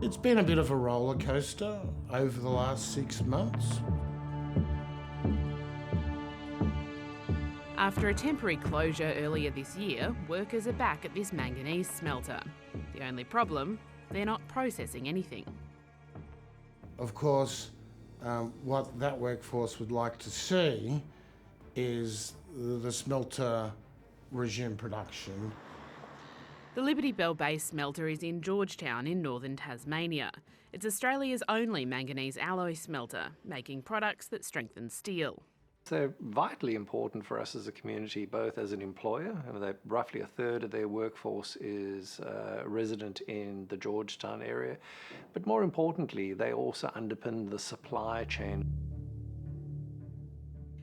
It's been a bit of a roller coaster over the last 6 months. After a temporary closure earlier this year, workers are back at this manganese smelter. The only problem, they're not processing anything. Of course, what that workforce would like to see is the smelter resume production. The Liberty Bell Bay smelter is in Georgetown in northern Tasmania. It's Australia's only manganese alloy smelter, making products that strengthen steel. They're vitally important for us as a community, both as an employer, and roughly a third of their workforce is resident in the Georgetown area, but more importantly, they also underpin the supply chain.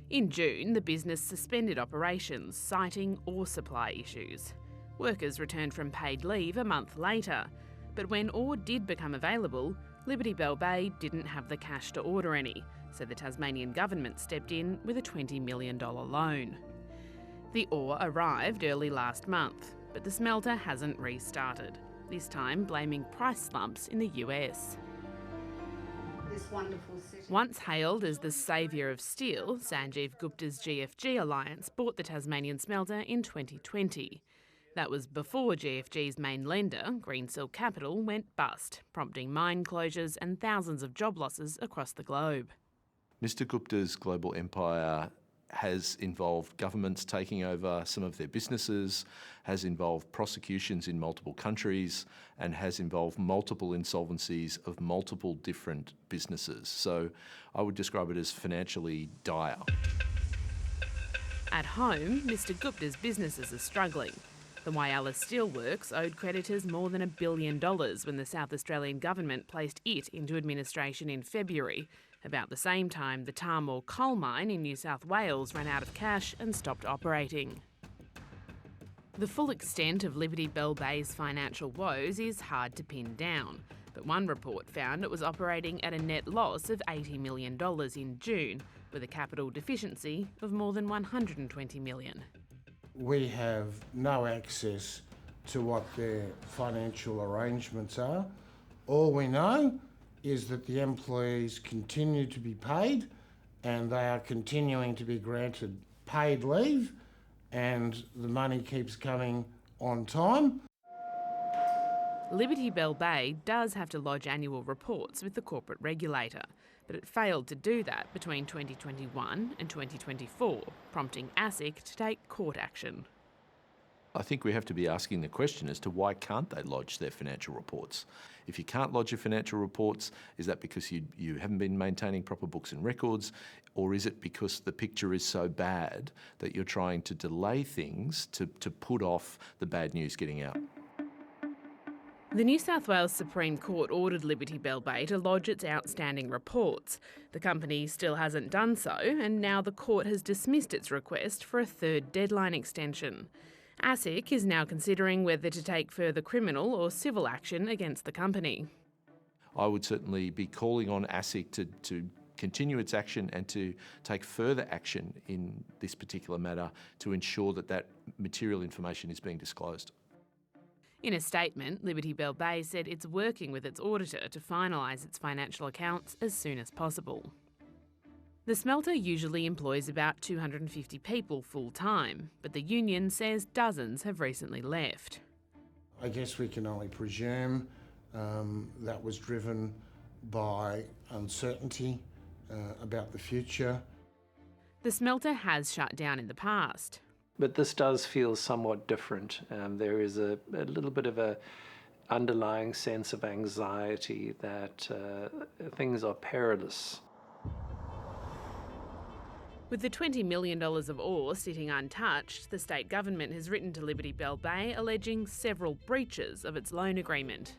In June, the business suspended operations, citing ore supply issues. Workers returned from paid leave a month later, but when ore did become available, Liberty Bell Bay didn't have the cash to order any, so the Tasmanian government stepped in with a $20 million loan. The ore arrived early last month, but the smelter hasn't restarted, this time blaming price slumps in the US. This wonderful city. Once hailed as the saviour of steel, Sanjeev Gupta's GFG Alliance bought the Tasmanian smelter in 2020. That was before GFG's main lender, Greensill Capital, went bust, prompting mine closures and thousands of job losses across the globe. Mr Gupta's global empire has involved governments taking over some of their businesses, has involved prosecutions in multiple countries, and has involved multiple insolvencies of multiple different businesses. So I would describe it as financially dire. At home, Mr Gupta's businesses are struggling. The Whyalla Steelworks owed creditors more than $1 billion when the South Australian government placed it into administration in February, about the same time the Tahmoor coal mine in New South Wales ran out of cash and stopped operating. The full extent of Liberty Bell Bay's financial woes is hard to pin down, but one report found it was operating at a net loss of $80 million in June, with a capital deficiency of more than $120 million. We have no access to what their financial arrangements are. All we know is that the employees continue to be paid and they are continuing to be granted paid leave and the money keeps coming on time. Liberty Bell Bay does have to lodge annual reports with the corporate regulator, but it failed to do that between 2021 and 2024, prompting ASIC to take court action. I think we have to be asking the question as to why can't they lodge their financial reports? If you can't lodge your financial reports, is that because you haven't been maintaining proper books and records, or is it because the picture is so bad that you're trying to delay things to put off the bad news getting out? The New South Wales Supreme Court ordered Liberty Bell Bay to lodge its outstanding reports. The company still hasn't done so, and now the court has dismissed its request for a third deadline extension. ASIC is now considering whether to take further criminal or civil action against the company. I would certainly be calling on ASIC to continue its action and to take further action in this particular matter to ensure that that material information is being disclosed. In a statement, Liberty Bell Bay said it's working with its auditor to finalise its financial accounts as soon as possible. The smelter usually employs about 250 people full-time, but the union says dozens have recently left. I guess we can only presume that was driven by uncertainty about the future. The smelter has shut down in the past. But this does feel somewhat different. There is a little bit of a underlying sense of anxiety that things are perilous. With the $20 million of ore sitting untouched, the state government has written to Liberty Bell Bay alleging several breaches of its loan agreement.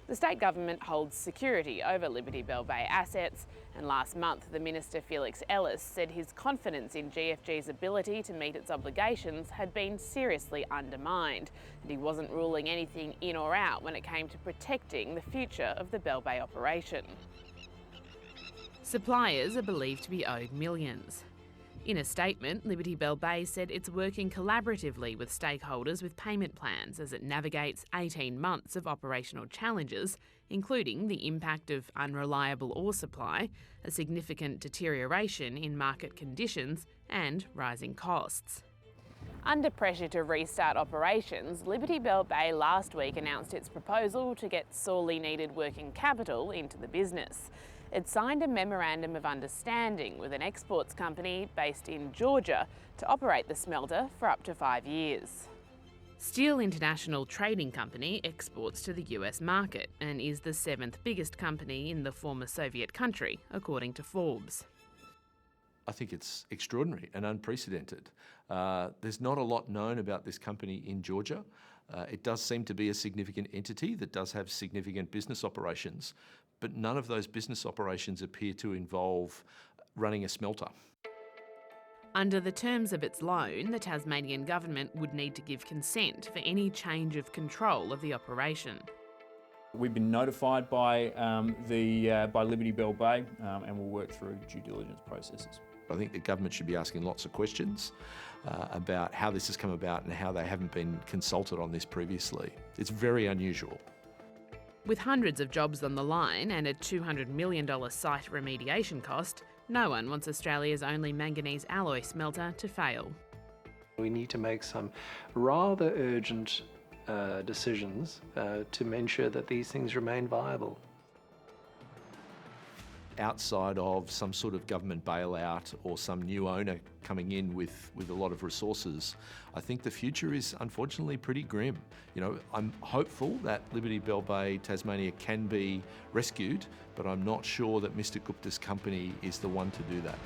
The state government holds security over Liberty Bell Bay assets, and last month the Minister Felix Ellis said his confidence in GFG's ability to meet its obligations had been seriously undermined, and he wasn't ruling anything in or out when it came to protecting the future of the Bell Bay operation. Suppliers are believed to be owed millions. In a statement, Liberty Bell Bay said it's working collaboratively with stakeholders with payment plans as it navigates 18 months of operational challenges, including the impact of unreliable ore supply, a significant deterioration in market conditions and rising costs. Under pressure to restart operations, Liberty Bell Bay last week announced its proposal to get sorely needed working capital into the business. It signed a memorandum of understanding with an exports company based in Georgia to operate the smelter for up to 5 years. Steel International Trading Company exports to the US market and is the 7th biggest company in the former Soviet country, according to Forbes. I think it's extraordinary and unprecedented. There's not a lot known about this company in Georgia. It does seem to be a significant entity that does have significant business operations, but none of those business operations appear to involve running a smelter. Under the terms of its loan, the Tasmanian government would need to give consent for any change of control of the operation. We've been notified by Liberty Bell Bay and we'll work through due diligence processes. I think the government should be asking lots of questions about how this has come about and how they haven't been consulted on this previously. It's very unusual. With hundreds of jobs on the line and a $200 million site remediation cost, no one wants Australia's only manganese alloy smelter to fail. We need to make some rather urgent decisions to ensure that these things remain viable. Outside of some sort of government bailout or some new owner coming in with a lot of resources, I think the future is unfortunately pretty grim. You know, I'm hopeful that Liberty Bell Bay, Tasmania can be rescued, but I'm not sure that Mr. Gupta's company is the one to do that.